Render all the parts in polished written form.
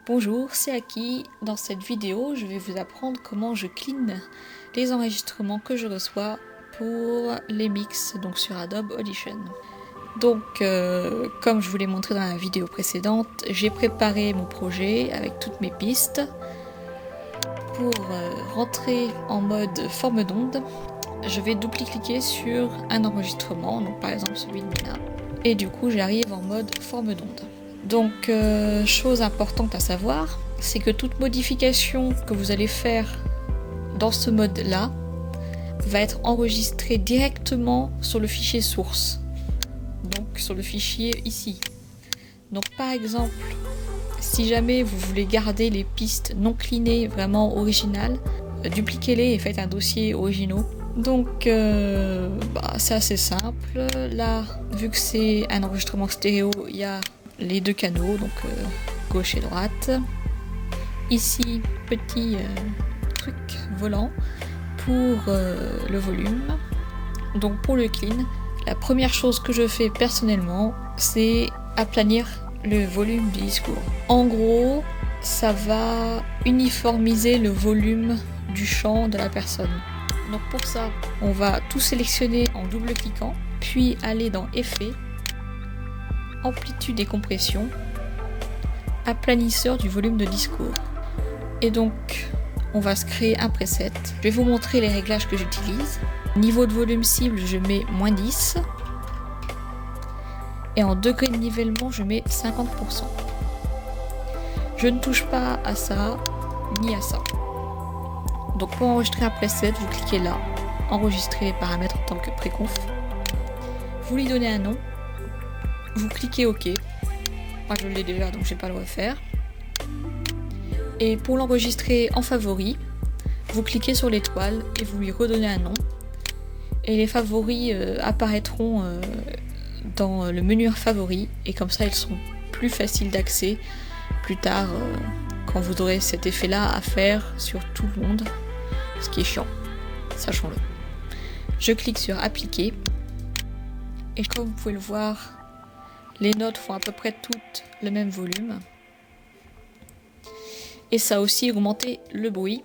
Bonjour, c'est Aki. Dans cette vidéo, je vais vous apprendre comment je clean les enregistrements que je reçois pour les mix donc sur Adobe Audition. Donc, comme je vous l'ai montré dans la vidéo précédente, j'ai préparé mon projet avec toutes mes pistes. Pour rentrer en mode forme d'onde, je vais double-cliquer sur un enregistrement, donc par exemple celui de là, et du coup j'arrive en mode forme d'onde. Donc, chose importante à savoir, c'est que toute modification que vous allez faire dans ce mode-là va être enregistrée directement sur le fichier source, donc sur le fichier ici. Donc par exemple, si jamais vous voulez garder les pistes non cleanées, vraiment originales, dupliquez-les et faites un dossier originaux. Donc c'est assez simple. Là, vu que c'est un enregistrement stéréo, il y a les deux canaux, donc gauche et droite. Ici, petit truc volant pour le volume. Donc pour le clean, la première chose que je fais personnellement, c'est aplanir le volume du discours. En gros, ça va uniformiser le volume du chant de la personne. Donc pour ça, on va tout sélectionner en double-cliquant, puis aller dans Effets, Amplitude et compression, aplanisseur du volume de discours. Et donc, on va se créer un preset. Je vais vous montrer les réglages que j'utilise. Niveau de volume cible, je mets -10. Et en degré de nivellement, je mets 50%. Je ne touche pas à ça, ni à ça. Donc pour enregistrer un preset, vous cliquez là, enregistrer les paramètres en tant que préconf. Vous lui donnez un nom. Vous cliquez OK. Moi je l'ai déjà donc je ne vais pas le refaire. Et pour l'enregistrer en favori, vous cliquez sur l'étoile et vous lui redonnez un nom. Et les favoris apparaîtront dans le menu favoris et comme ça ils sont plus faciles d'accès plus tard quand vous aurez cet effet là à faire sur tout le monde, ce qui est chiant, sachons-le. Je clique sur appliquer et comme vous pouvez le voir, les notes font à peu près toutes le même volume et ça a aussi augmenté le bruit,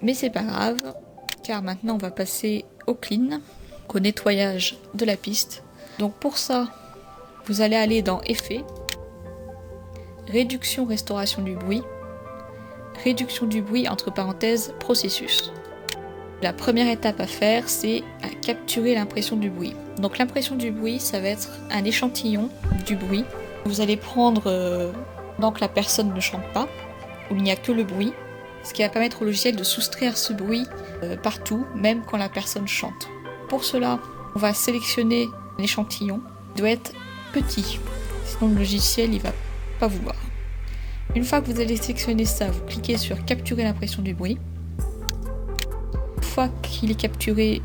mais c'est pas grave car maintenant on va passer au clean, au nettoyage de la piste. Donc pour ça, vous allez aller dans Effets, Réduction, restauration du bruit, réduction du bruit entre parenthèses, processus. La première étape à faire, c'est à capturer l'impression du bruit. Donc l'impression du bruit, ça va être un échantillon du bruit. Vous allez prendre pendant que la personne ne chante pas, où il n'y a que le bruit, ce qui va permettre au logiciel de soustraire ce bruit partout, même quand la personne chante. Pour cela, on va sélectionner un échantillon. Il doit être petit, sinon le logiciel il va pas vouloir. Une fois que vous allez sélectionner ça, vous cliquez sur capturer l'impression du bruit. Une fois qu'il est capturé,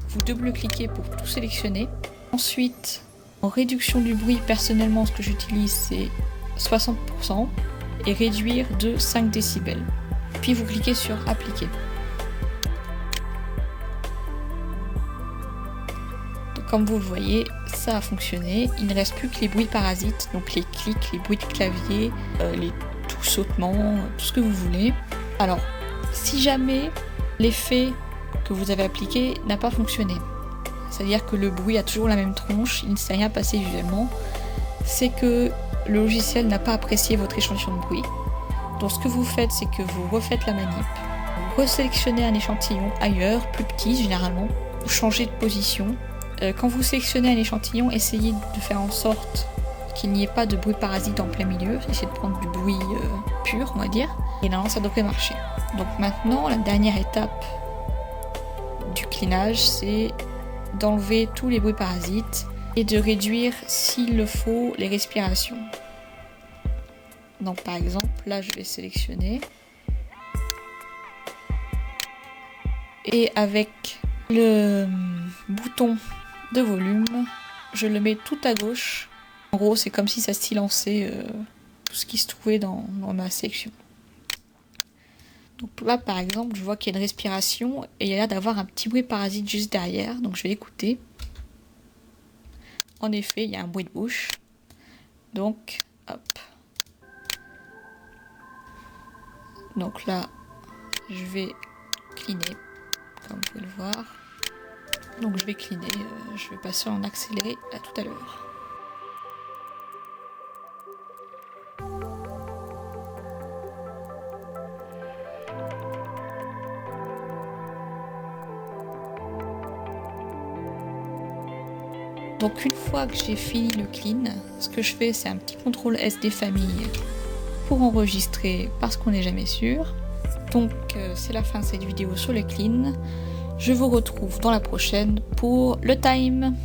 vous double-cliquez pour tout sélectionner. Ensuite, en réduction du bruit, personnellement, ce que j'utilise, c'est 60% et réduire de 5 décibels. Puis vous cliquez sur appliquer. Donc, comme vous le voyez, ça a fonctionné. Il ne reste plus que les bruits parasites, donc les clics, les bruits de clavier, les tout sautements, tout ce que vous voulez. Alors, si jamais l'effet que vous avez appliqué n'a pas fonctionné, c'est-à-dire que le bruit a toujours la même tronche, il ne s'est rien passé visuellement, c'est que le logiciel n'a pas apprécié votre échantillon de bruit. Donc ce que vous faites, c'est que vous refaites la manip, vous resélectionnez un échantillon ailleurs, plus petit généralement, vous changez de position. Quand vous sélectionnez un échantillon, essayez de faire en sorte qu'il n'y ait pas de bruit parasite en plein milieu, essayez de prendre du bruit pur, on va dire, et normalement ça devrait marcher. Donc maintenant, la dernière étape du cleanage, c'est d'enlever tous les bruits parasites et de réduire, s'il le faut, les respirations. Donc par exemple, là je vais sélectionner et avec le bouton de volume, je le mets tout à gauche. En gros, c'est comme si ça silençait tout ce qui se trouvait dans ma sélection. Donc là, par exemple, je vois qu'il y a une respiration et il y a l'air d'avoir un petit bruit parasite juste derrière. Donc je vais écouter. En effet, il y a un bruit de bouche. Donc, hop. Donc là, je vais cleaner, comme vous pouvez le voir. Donc je vais cleaner, je vais passer en accéléré à tout à l'heure. Donc une fois que j'ai fini le clean, ce que je fais c'est un petit contrôle S des familles pour enregistrer parce qu'on n'est jamais sûr. Donc c'est la fin de cette vidéo sur le clean. Je vous retrouve dans la prochaine pour le time.